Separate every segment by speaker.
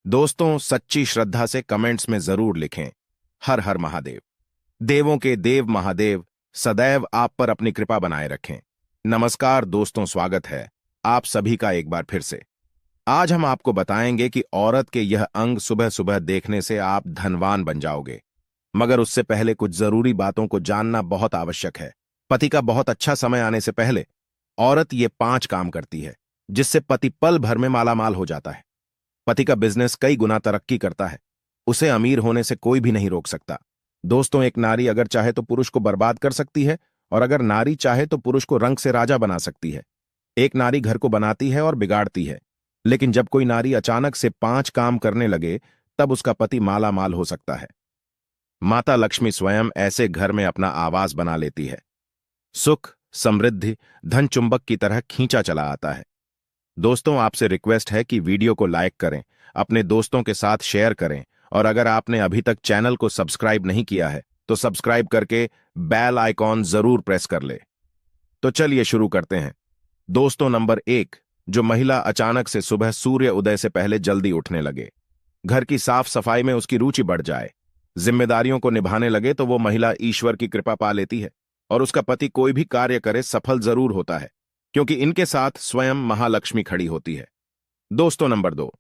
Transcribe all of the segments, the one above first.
Speaker 1: दोस्तों, सच्ची श्रद्धा से कमेंट्स में जरूर लिखें, हर हर महादेव। देवों के देव महादेव सदैव आप पर अपनी कृपा बनाए रखें। नमस्कार दोस्तों, स्वागत है आप सभी का एक बार फिर से। आज हम आपको बताएंगे कि औरत के यह अंग सुबह सुबह देखने से आप धनवान बन जाओगे। मगर उससे पहले कुछ जरूरी बातों को जानना बहुत आवश्यक है। पति का बहुत अच्छा समय आने से पहले औरत ये 5 काम करती है, जिससे पति पल भर में मालामाल हो जाता है। पति का बिजनेस कई गुना तरक्की करता है। उसे अमीर होने से कोई भी नहीं रोक सकता। दोस्तों, एक नारी अगर चाहे तो पुरुष को बर्बाद कर सकती है, और अगर नारी चाहे तो पुरुष को रंग से राजा बना सकती है। एक नारी घर को बनाती है और बिगाड़ती है, लेकिन जब कोई नारी अचानक से 5 काम करने लगे, तब उसका पति माला माल हो सकता है। माता लक्ष्मी स्वयं ऐसे घर में अपना आवास बना लेती है। सुख, समृद्धि, धन चुंबक की तरह खींचा चला आता है। दोस्तों, आपसे रिक्वेस्ट है कि वीडियो को लाइक करें, अपने दोस्तों के साथ शेयर करें, और अगर आपने अभी तक चैनल को सब्सक्राइब नहीं किया है तो सब्सक्राइब करके बेल आइकॉन जरूर प्रेस कर ले। तो चलिए शुरू करते हैं। दोस्तों, नंबर 1, जो महिला अचानक से सुबह सूर्य उदय से पहले जल्दी उठने लगे। घर की साफ सफाई में उसकी रुचि बढ़ जाए, जिम्मेदारियों को निभाने लगे, तो वो महिला ईश्वर की कृपा पा लेती है और उसका पति कोई भी कार्य करे सफल जरूर होता है, क्योंकि इनके साथ स्वयं महालक्ष्मी खड़ी होती है। दोस्तों, नंबर 2,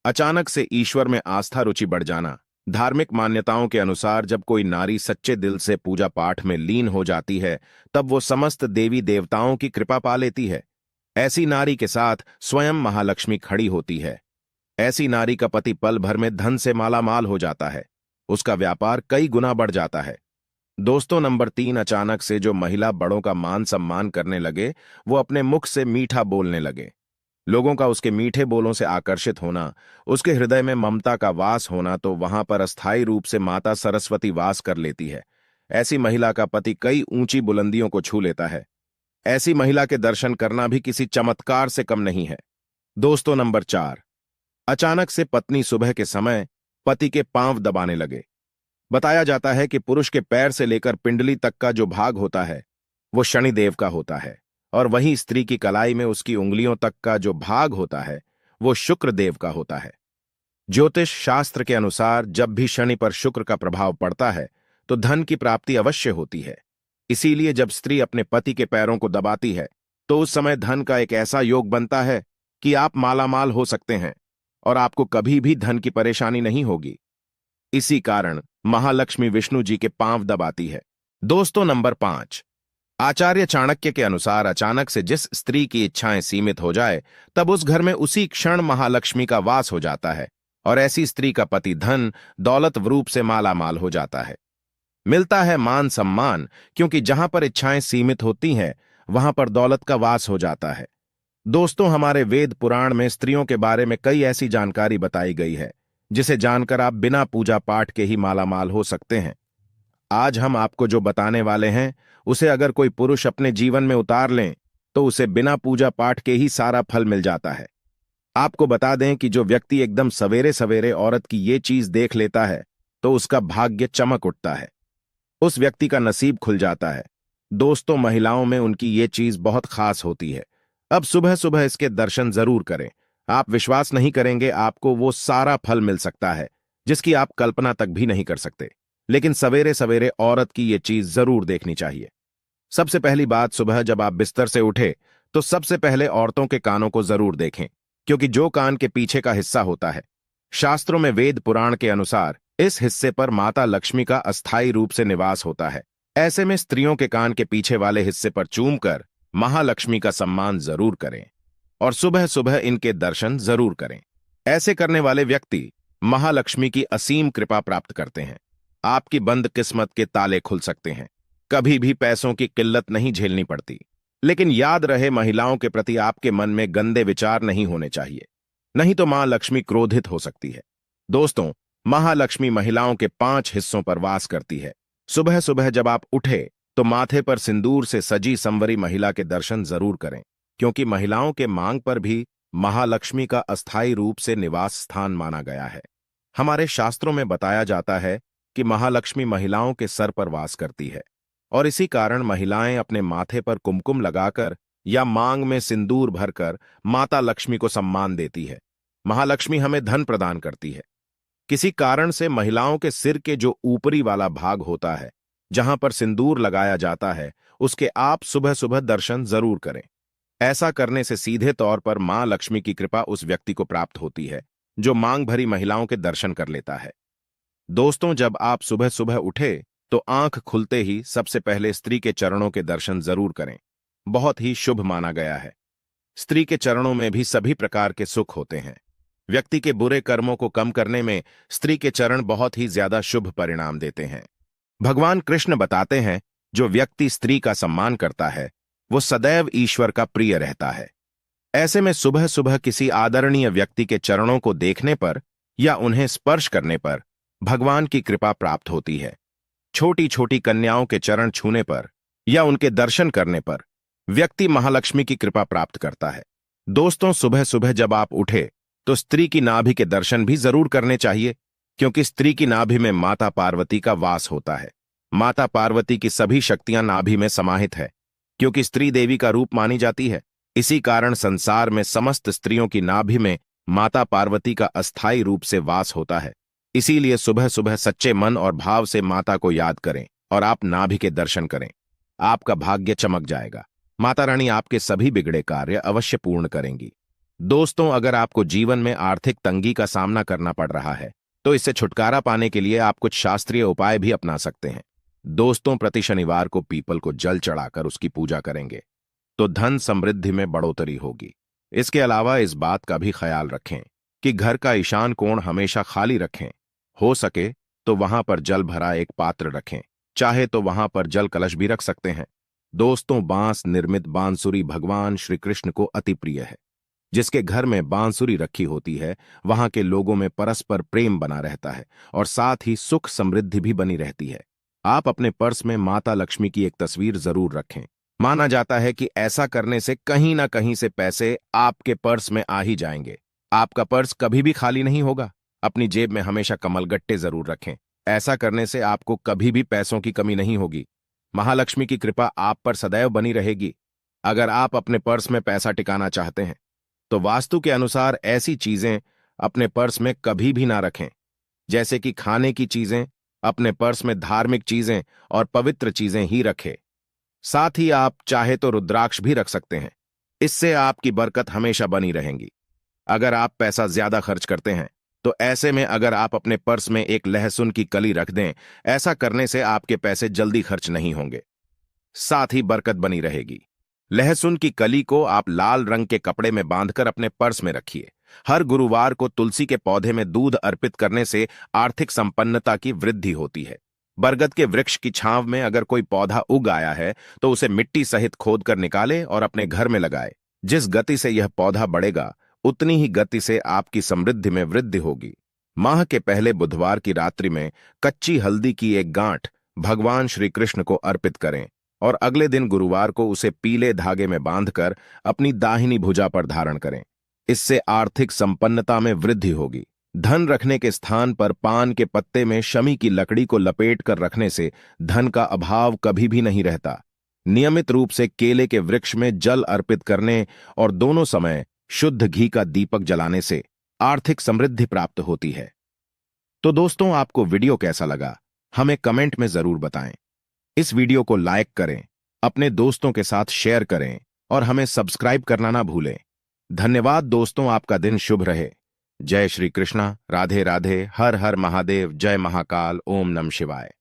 Speaker 1: अचानक से ईश्वर में आस्था रुचि बढ़ जाना। धार्मिक मान्यताओं के अनुसार जब कोई नारी सच्चे दिल से पूजा पाठ में लीन हो जाती है, तब वो समस्त देवी देवताओं की कृपा पा लेती है। ऐसी नारी के साथ स्वयं महालक्ष्मी खड़ी होती है। ऐसी नारी का पति पल भर में धन से मालामाल हो जाता है। उसका व्यापार कई गुना बढ़ जाता है। दोस्तों, नंबर 3, अचानक से जो महिला बड़ों का मान सम्मान करने लगे, वो अपने मुख से मीठा बोलने लगे। लोगों का उसके मीठे बोलों से आकर्षित होना, उसके हृदय में ममता का वास होना, तो वहां पर अस्थायी रूप से माता सरस्वती वास कर लेती है। ऐसी महिला का पति कई ऊंची बुलंदियों को छू लेता है। ऐसी महिला के दर्शन करना भी किसी चमत्कार से कम नहीं है। दोस्तों, नंबर 4, अचानक से पत्नी सुबह के समय पति के पांव दबाने लगे। बताया जाता है कि पुरुष के पैर से लेकर पिंडली तक का जो भाग होता है वो शनिदेव का होता है, और वहीं स्त्री की कलाई में उसकी उंगलियों तक का जो भाग होता है वो शुक्र देव का होता है। ज्योतिष शास्त्र के अनुसार जब भी शनि पर शुक्र का प्रभाव पड़ता है तो धन की प्राप्ति अवश्य होती है। इसीलिए जब स्त्री अपने पति के पैरों को दबाती है तो उस समय धन का एक ऐसा योग बनता है कि आप मालामाल हो सकते हैं और आपको कभी भी धन की परेशानी नहीं होगी। इसी कारण महालक्ष्मी विष्णु जी के पांव दबाती है। दोस्तों, नंबर 5, आचार्य चाणक्य के अनुसार अचानक से जिस स्त्री की इच्छाएं सीमित हो जाए, तब उस घर में उसी क्षण महालक्ष्मी का वास हो जाता है और ऐसी स्त्री का पति धन दौलत रूप से मालामाल हो जाता है। मिलता है मान सम्मान, क्योंकि जहां पर इच्छाएं सीमित होती हैं वहां पर दौलत का वास हो जाता है। दोस्तों, हमारे वेद पुराण में स्त्रियों के बारे में कई ऐसी जानकारी बताई गई है जिसे जानकर आप बिना पूजा पाठ के ही मालामाल हो सकते हैं। आज हम आपको जो बताने वाले हैं उसे अगर कोई पुरुष अपने जीवन में उतार लें तो उसे बिना पूजा पाठ के ही सारा फल मिल जाता है। आपको बता दें कि जो व्यक्ति एकदम सवेरे सवेरे औरत की ये चीज देख लेता है तो उसका भाग्य चमक उठता है, उस व्यक्ति का नसीब खुल जाता है। दोस्तों, महिलाओं में उनकी ये चीज बहुत खास होती है। अब सुबह सुबह इसके दर्शन जरूर करें। आप विश्वास नहीं करेंगे, आपको वो सारा फल मिल सकता है जिसकी आप कल्पना तक भी नहीं कर सकते। लेकिन सवेरे सवेरे औरत की ये चीज जरूर देखनी चाहिए। सबसे पहली बात, सुबह जब आप बिस्तर से उठे तो सबसे पहले औरतों के कानों को जरूर देखें, क्योंकि जो कान के पीछे का हिस्सा होता है, शास्त्रों में वेद पुराण के अनुसार इस हिस्से पर माता लक्ष्मी का अस्थायी रूप से निवास होता है। ऐसे में स्त्रियों के कान के पीछे वाले हिस्से पर चूमकर महालक्ष्मी का सम्मान जरूर करें और सुबह सुबह इनके दर्शन जरूर करें। ऐसे करने वाले व्यक्ति महालक्ष्मी की असीम कृपा प्राप्त करते हैं। आपकी बंद किस्मत के ताले खुल सकते हैं। कभी भी पैसों की किल्लत नहीं झेलनी पड़ती। लेकिन याद रहे, महिलाओं के प्रति आपके मन में गंदे विचार नहीं होने चाहिए, नहीं तो मां लक्ष्मी क्रोधित हो सकती है। दोस्तों, महालक्ष्मी महिलाओं के 5 हिस्सों पर वास करती है। सुबह सुबह जब आप उठे तो माथे पर सिंदूर से सजी संवरी महिला के दर्शन जरूर करें, क्योंकि महिलाओं के मांग पर भी महालक्ष्मी का अस्थायी रूप से निवास स्थान माना गया है। हमारे शास्त्रों में बताया जाता है कि महालक्ष्मी महिलाओं के सर पर वास करती है, और इसी कारण महिलाएं अपने माथे पर कुमकुम लगाकर या मांग में सिंदूर भरकर माता लक्ष्मी को सम्मान देती है। महालक्ष्मी हमें धन प्रदान करती है। किसी कारण से महिलाओं के सिर के जो ऊपरी वाला भाग होता है, जहां पर सिंदूर लगाया जाता है, उसके आप सुबह सुबह दर्शन जरूर करें। ऐसा करने से सीधे तौर पर मां लक्ष्मी की कृपा उस व्यक्ति को प्राप्त होती है जो मांग भरी महिलाओं के दर्शन कर लेता है। दोस्तों, जब आप सुबह सुबह उठे तो आंख खुलते ही सबसे पहले स्त्री के चरणों के दर्शन जरूर करें। बहुत ही शुभ माना गया है। स्त्री के चरणों में भी सभी प्रकार के सुख होते हैं। व्यक्ति के बुरे कर्मों को कम करने में स्त्री के चरण बहुत ही ज्यादा शुभ परिणाम देते हैं। भगवान कृष्ण बताते हैं, जो व्यक्ति स्त्री का सम्मान करता है वो सदैव ईश्वर का प्रिय रहता है। ऐसे में सुबह सुबह किसी आदरणीय व्यक्ति के चरणों को देखने पर या उन्हें स्पर्श करने पर भगवान की कृपा प्राप्त होती है। छोटी छोटी कन्याओं के चरण छूने पर या उनके दर्शन करने पर व्यक्ति महालक्ष्मी की कृपा प्राप्त करता है। दोस्तों, सुबह सुबह जब आप उठे तो स्त्री की नाभि के दर्शन भी जरूर करने चाहिए, क्योंकि स्त्री की नाभि में माता पार्वती का वास होता है। माता पार्वती की सभी शक्तियां नाभि में समाहित है। क्योंकि स्त्री देवी का रूप मानी जाती है, इसी कारण संसार में समस्त स्त्रियों की नाभि में माता पार्वती का अस्थायी रूप से वास होता है। इसीलिए सुबह सुबह सच्चे मन और भाव से माता को याद करें और आप नाभि के दर्शन करें। आपका भाग्य चमक जाएगा। माता रानी आपके सभी बिगड़े कार्य अवश्य पूर्ण करेंगी। दोस्तों, अगर आपको जीवन में आर्थिक तंगी का सामना करना पड़ रहा है तो इससे छुटकारा पाने के लिए आप कुछ शास्त्रीय उपाय भी अपना सकते हैं। दोस्तों, प्रति शनिवार को पीपल को जल चढ़ाकर उसकी पूजा करेंगे तो धन समृद्धि में बढ़ोतरी होगी। इसके अलावा इस बात का भी ख्याल रखें कि घर का ईशान कोण हमेशा खाली रखें। हो सके तो वहां पर जल भरा एक पात्र रखें, चाहे तो वहां पर जल कलश भी रख सकते हैं। दोस्तों, बांस निर्मित बांसुरी भगवान श्री कृष्ण को अति प्रिय है। जिसके घर में बांसुरी रखी होती है वहां के लोगों में परस्पर प्रेम बना रहता है और साथ ही सुख समृद्धि भी बनी रहती है। आप अपने पर्स में माता लक्ष्मी की एक तस्वीर जरूर रखें। माना जाता है कि ऐसा करने से कहीं ना कहीं से पैसे आपके पर्स में आ ही जाएंगे। आपका पर्स कभी भी खाली नहीं होगा। अपनी जेब में हमेशा कमलगट्टे जरूर रखें। ऐसा करने से आपको कभी भी पैसों की कमी नहीं होगी। महालक्ष्मी की कृपा आप पर सदैव बनी रहेगी। अगर आप अपने पर्स में पैसा टिकाना चाहते हैं तो वास्तु के अनुसार ऐसी चीजें अपने पर्स में कभी भी ना रखें, जैसे कि खाने की चीजें। अपने पर्स में धार्मिक चीजें और पवित्र चीजें ही रखें। साथ ही आप चाहे तो रुद्राक्ष भी रख सकते हैं। इससे आपकी बरकत हमेशा बनी रहेगी। अगर आप पैसा ज्यादा खर्च करते हैं तो ऐसे में अगर आप अपने पर्स में एक लहसुन की कली रख दें, ऐसा करने से आपके पैसे जल्दी खर्च नहीं होंगे, साथ ही बरकत बनी रहेगी। लहसुन की कली को आप लाल रंग के कपड़े में बांधकर अपने पर्स में रखिए। हर गुरुवार को तुलसी के पौधे में दूध अर्पित करने से आर्थिक संपन्नता की वृद्धि होती है। बरगद के वृक्ष की छांव में अगर कोई पौधा उग आया है तो उसे मिट्टी सहित खोद कर निकाले और अपने घर में लगाए। जिस गति से यह पौधा बढ़ेगा उतनी ही गति से आपकी समृद्धि में वृद्धि होगी। माह के पहले बुधवार की रात्रि में कच्ची हल्दी की एक गांठ भगवान श्री कृष्ण को अर्पित करें और अगले दिन गुरुवार को उसे पीले धागे में बांधकर अपनी दाहिनी भुजा पर धारण करें। इससे आर्थिक संपन्नता में वृद्धि होगी। धन रखने के स्थान पर पान के पत्ते में शमी की लकड़ी को लपेट कर रखने से धन का अभाव कभी भी नहीं रहता। नियमित रूप से केले के वृक्ष में जल अर्पित करने और दोनों समय शुद्ध घी का दीपक जलाने से आर्थिक समृद्धि प्राप्त होती है। तो दोस्तों, आपको वीडियो कैसा लगा हमें कमेंट में जरूर बताएं। इस वीडियो को लाइक करें, अपने दोस्तों के साथ शेयर करें और हमें सब्सक्राइब करना ना भूलें। धन्यवाद दोस्तों, आपका दिन शुभ रहे। जय श्री कृष्णा, राधे राधे, हर हर महादेव, जय महाकाल, ओम नमः शिवाय।